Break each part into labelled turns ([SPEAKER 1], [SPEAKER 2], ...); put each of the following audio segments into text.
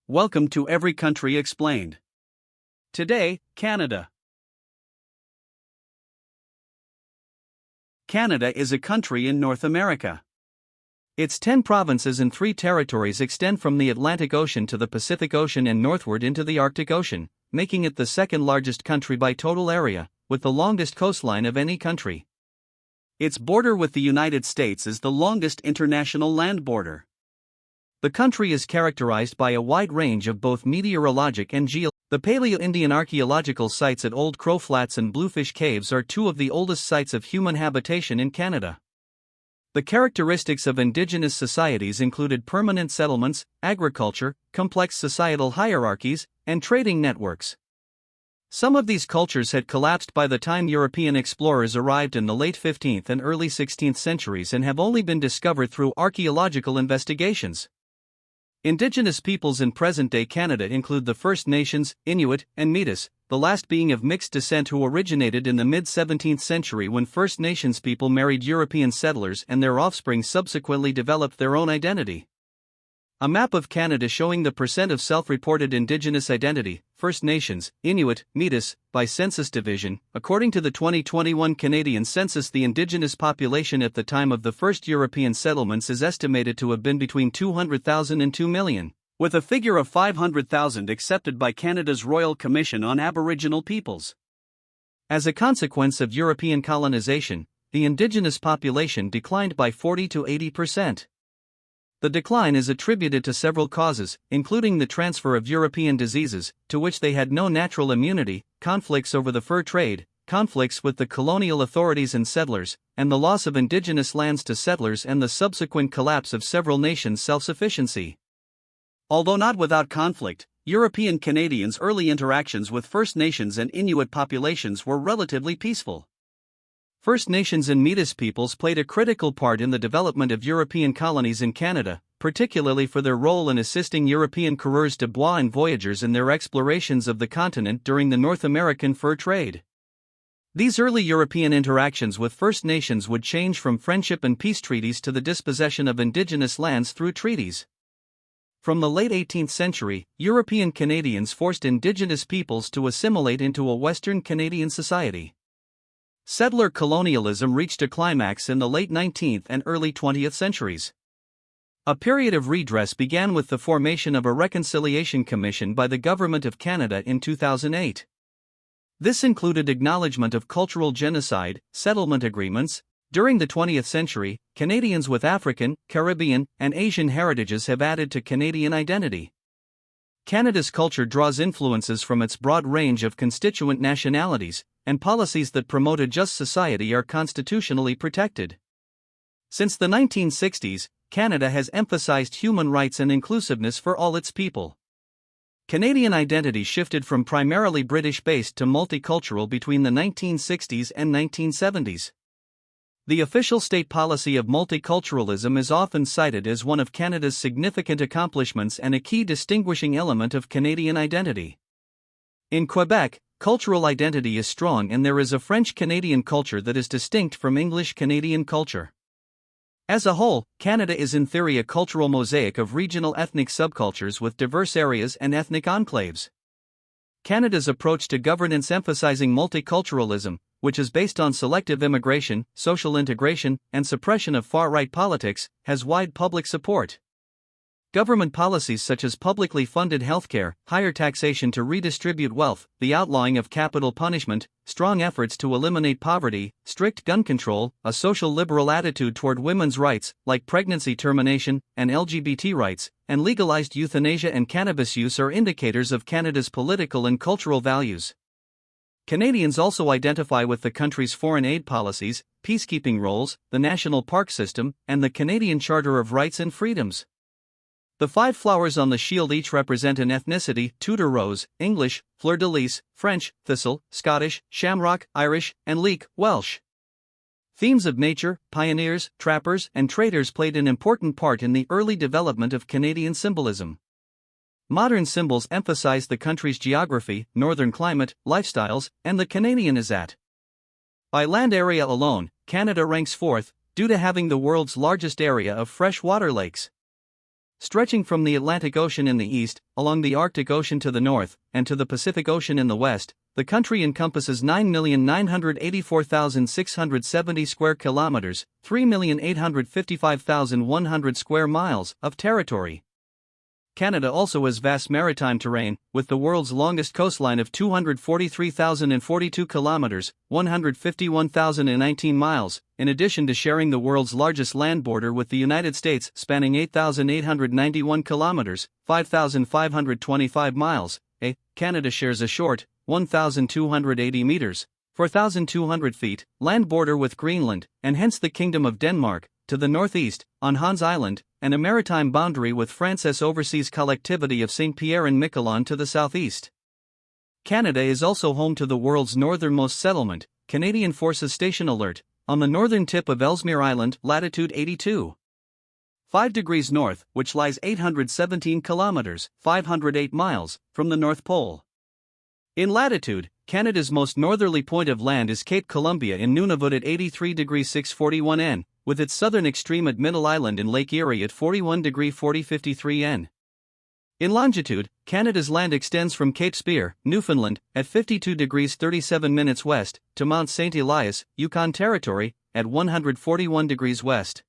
[SPEAKER 1] Welcome to Every Country Explained. Today, Canada. Canada is a country in North America. Its 10 provinces and 3 territories extend from the Atlantic Ocean to the Pacific Ocean and northward into the Arctic Ocean, making it the second largest country by total area, with the longest coastline of any country. Its border with the United States is the longest international land border. The country is characterized by a wide range of both meteorologic and The Paleo-Indian archaeological sites at Old Crow Flats and Bluefish Caves are 2 of the oldest sites of human habitation in Canada. The characteristics of Indigenous societies included permanent settlements, agriculture, complex societal hierarchies, and trading networks. Some of these cultures had collapsed by the time European explorers arrived in the late 15th and early 16th centuries and have only been discovered through archaeological investigations. Indigenous peoples in present-day Canada include the First Nations, Inuit, and Métis, the last being of mixed descent who originated in the mid-17th century when First Nations people married European settlers and their offspring subsequently developed their own identity. A map of Canada showing the percent of self-reported Indigenous identity, First Nations, Inuit, Métis, by census division. According to the 2021 Canadian census, the Indigenous population at the time of the first European settlements is estimated to have been between 200,000 and 2 million, with a figure of 500,000 accepted by Canada's Royal Commission on Aboriginal Peoples. As a consequence of European colonization, the Indigenous population declined by 40 to 80%. The decline is attributed to several causes, including the transfer of European diseases, to which they had no natural immunity, conflicts over the fur trade, conflicts with the colonial authorities and settlers, and the loss of Indigenous lands to settlers and the subsequent collapse of several nations' self-sufficiency. Although not without conflict, European Canadians' early interactions with First Nations and Inuit populations were relatively peaceful. First Nations and Métis peoples played a critical part in the development of European colonies in Canada, particularly for their role in assisting European coureurs de bois and voyageurs in their explorations of the continent during the North American fur trade. These early European interactions with First Nations would change from friendship and peace treaties to the dispossession of Indigenous lands through treaties. From the late 18th century, European Canadians forced Indigenous peoples to assimilate into a Western Canadian society. Settler colonialism reached a climax in the late 19th and early 20th centuries. A period of redress began with the formation of a Reconciliation Commission by the Government of Canada in 2008. This included acknowledgement of cultural genocide, settlement agreements. During the 20th century, Canadians with African, Caribbean, and Asian heritages have added to Canadian identity. Canada's culture draws influences from its broad range of constituent nationalities, and policies that promote a just society are constitutionally protected. Since the 1960s, Canada has emphasized human rights and inclusiveness for all its people. Canadian identity shifted from primarily British-based to multicultural between the 1960s and 1970s. The official state policy of multiculturalism is often cited as one of Canada's significant accomplishments and a key distinguishing element of Canadian identity. In Quebec, cultural identity is strong and there is a French-Canadian culture that is distinct from English-Canadian culture. As a whole, Canada is in theory a cultural mosaic of regional ethnic subcultures with diverse areas and ethnic enclaves. Canada's approach to governance emphasizing multiculturalism, which is based on selective immigration, social integration, and suppression of far-right politics, has wide public support. Government policies such as publicly funded healthcare, higher taxation to redistribute wealth, the outlawing of capital punishment, strong efforts to eliminate poverty, strict gun control, a social liberal attitude toward women's rights, like pregnancy termination, and LGBT rights, and legalized euthanasia and cannabis use are indicators of Canada's political and cultural values. Canadians also identify with the country's foreign aid policies, peacekeeping roles, the national park system, and the Canadian Charter of Rights and Freedoms. The 5 flowers on the shield each represent an ethnicity: Tudor rose, English, fleur-de-lis, French, thistle, Scottish, shamrock, Irish, and leek, Welsh. Themes of nature, pioneers, trappers, and traders played an important part in the early development of Canadian symbolism. Modern symbols emphasize the country's geography, northern climate, lifestyles, and the Canadian is at. By land area alone, Canada ranks 4th, due to having the world's largest area of freshwater lakes. Stretching from the Atlantic Ocean in the east, along the Arctic Ocean to the north, and to the Pacific Ocean in the west, the country encompasses 9,984,670 square kilometers, 3,855,100 square miles of territory. Canada also has vast maritime terrain, with the world's longest coastline of 243,042 kilometers, 151,019 miles, in addition to sharing the world's largest land border with the United States spanning 8,891 kilometers, 5,525 miles. Canada shares a short, 1,280 meters, 4,200 feet, land border with Greenland, and hence the Kingdom of Denmark, to the northeast, on Hans Island, and a maritime boundary with France's overseas collectivity of St. Pierre and Miquelon to the southeast. Canada is also home to the world's northernmost settlement, Canadian Forces Station Alert, on the northern tip of Ellesmere Island, latitude 82.5 degrees north, which lies 817 kilometers, 508 miles, from the North Pole. In latitude, Canada's most northerly point of land is Cape Columbia in Nunavut at 83 degrees 641 N, with its southern extreme at Middle Island in Lake Erie at 41 degrees 4053 N. In longitude, Canada's land extends from Cape Spear, Newfoundland, at 52 degrees 37 minutes west, to Mount St. Elias, Yukon Territory, at 141 degrees west.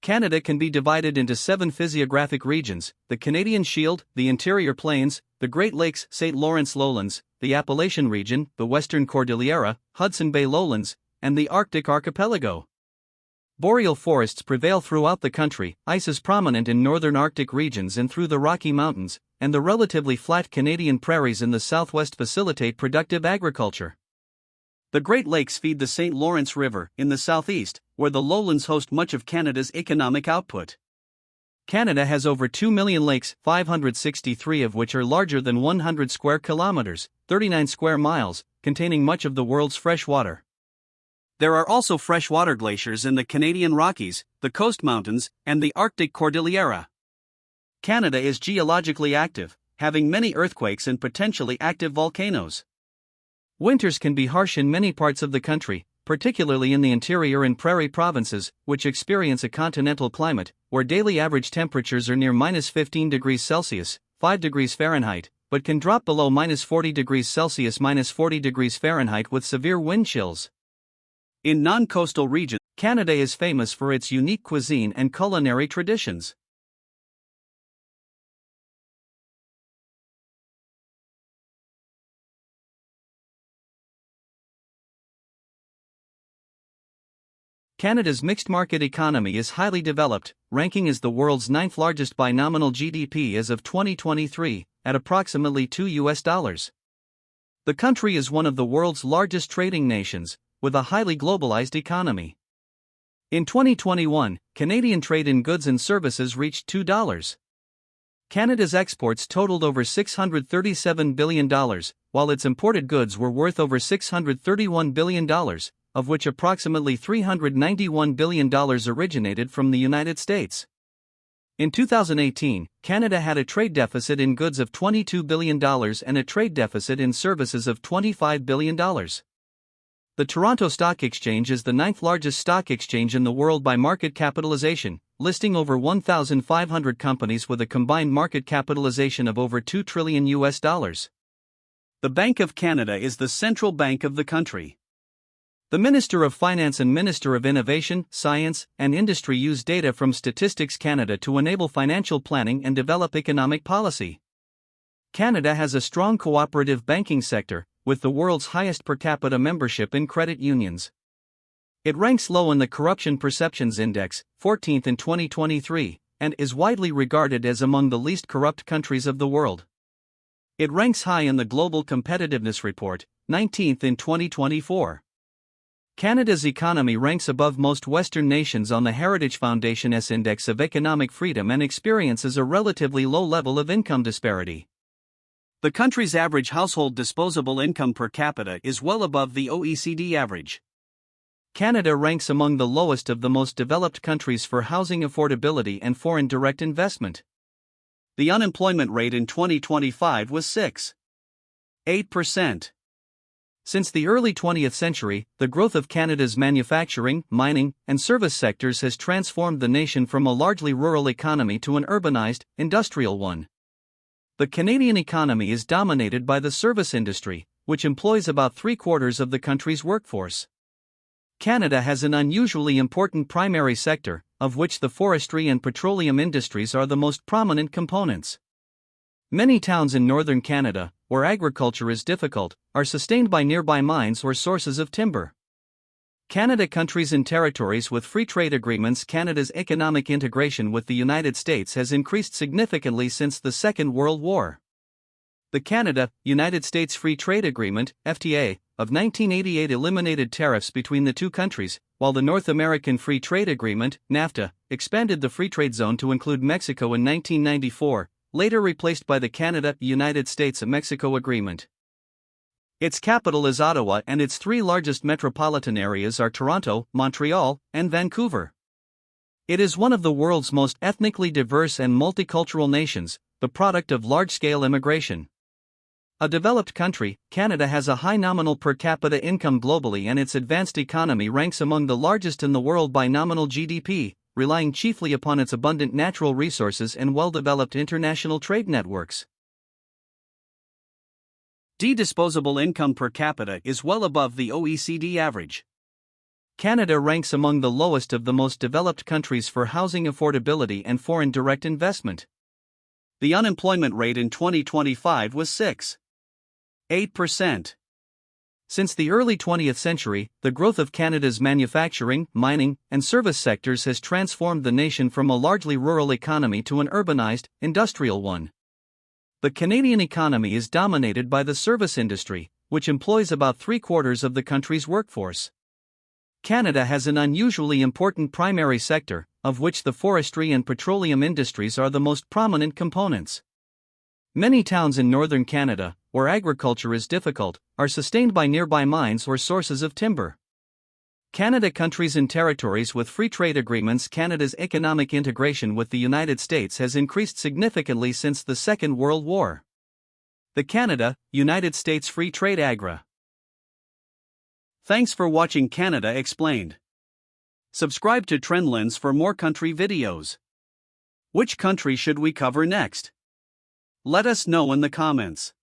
[SPEAKER 1] Canada can be divided into 7 physiographic regions: the Canadian Shield, the Interior Plains, the Great Lakes, St. Lawrence Lowlands, the Appalachian Region, the Western Cordillera, Hudson Bay Lowlands, and the Arctic Archipelago. Boreal forests prevail throughout the country, ice is prominent in northern Arctic regions and through the Rocky Mountains, and the relatively flat Canadian prairies in the southwest facilitate productive agriculture. The Great Lakes feed the St. Lawrence River in the southeast, where the lowlands host much of Canada's economic output. Canada has over 2 million lakes, 563 of which are larger than 100 square kilometers, 39 square miles, containing much of the world's fresh water. There are also freshwater glaciers in the Canadian Rockies, the Coast Mountains, and the Arctic Cordillera. Canada is geologically active, having many earthquakes and potentially active volcanoes. Winters can be harsh in many parts of the country, particularly in the interior and prairie provinces, which experience a continental climate, where daily average temperatures are near -15 degrees Celsius, 5 degrees Fahrenheit, but can drop below -40 degrees Celsius, -40 degrees Fahrenheit with severe wind chills. In non-coastal regions, Canada is famous for its unique cuisine and culinary traditions. Canada's mixed market economy is highly developed, ranking as the world's 9th largest by nominal GDP as of 2023, at approximately $2. The country is one of the world's largest trading nations, with a highly globalized economy. In 2021, Canadian trade in goods and services reached $2. Canada's exports totaled over $637 billion, while its imported goods were worth over $631 billion, of which approximately $391 billion originated from the United States. In 2018, Canada had a trade deficit in goods of $22 billion and a trade deficit in services of $25 billion. The Toronto Stock Exchange is the 9th largest stock exchange in the world by market capitalization, listing over 1,500 companies with a combined market capitalization of over $2 trillion. The Bank of Canada is the central bank of the country. The Minister of Finance and Minister of Innovation, Science, and Industry use data from Statistics Canada to enable financial planning and develop economic policy. Canada has a strong cooperative banking sector, with the world's highest per capita membership in credit unions. It ranks low in the Corruption Perceptions Index, 14th in 2023, and is widely regarded as among the least corrupt countries of the world. It ranks high in the Global Competitiveness Report, 19th in 2024. Canada's economy ranks above most Western nations on the Heritage Foundation's Index of Economic Freedom and experiences a relatively low level of income disparity. The country's average household disposable income per capita is well above the OECD average. Canada ranks among the lowest of the most developed countries for housing affordability and foreign direct investment. The unemployment rate in 2025 was 6.8%. Since the early 20th century, the growth of Canada's manufacturing, mining, and service sectors has transformed the nation from a largely rural economy to an urbanized, industrial one. The Canadian economy is dominated by the service industry, which employs about three-quarters of the country's workforce. Canada has an unusually important primary sector, of which the forestry and petroleum industries are the most prominent components. Many towns in northern Canada, where agriculture is difficult, are sustained by nearby mines or sources of timber. Canada countries and territories with free trade agreements. Canada's economic integration with the United States has increased significantly since the Second World War. The Canada-United States Free Trade Agreement, FTA, of 1988 eliminated tariffs between the two countries, while the North American Free Trade Agreement, NAFTA, expanded the free trade zone to include Mexico in 1994, later replaced by the Canada-United States-Mexico Agreement. Its capital is Ottawa and its three largest metropolitan areas are Toronto, Montreal, and Vancouver. It is one of the world's most ethnically diverse and multicultural nations, the product of large-scale immigration. A developed country, Canada has a high nominal per capita income globally and its advanced economy ranks among the largest in the world by nominal GDP, relying chiefly upon its abundant natural resources and well-developed international trade networks. Disposable income per capita is well above the OECD average. Canada ranks among the lowest of the most developed countries for housing affordability and foreign direct investment. The unemployment rate in 2025 was 6.8%. Since the early 20th century, the growth of Canada's manufacturing, mining, and service sectors has transformed the nation from a largely rural economy to an urbanized, industrial one. The Canadian economy is dominated by the service industry, which employs about three-quarters of the country's workforce. Canada has an unusually important primary sector, of which the forestry and petroleum industries are the most prominent components. Many towns in northern Canada, where agriculture is difficult, are sustained by nearby mines or sources of timber. Canada countries and territories with free trade agreements. Canada's economic integration with the United States has increased significantly since the Second World War. The Canada-United States Free Trade Agra. Thanks for watching Canada Explained. Subscribe to TrendLens for more country videos. Which country should we cover next? Let us know in the comments.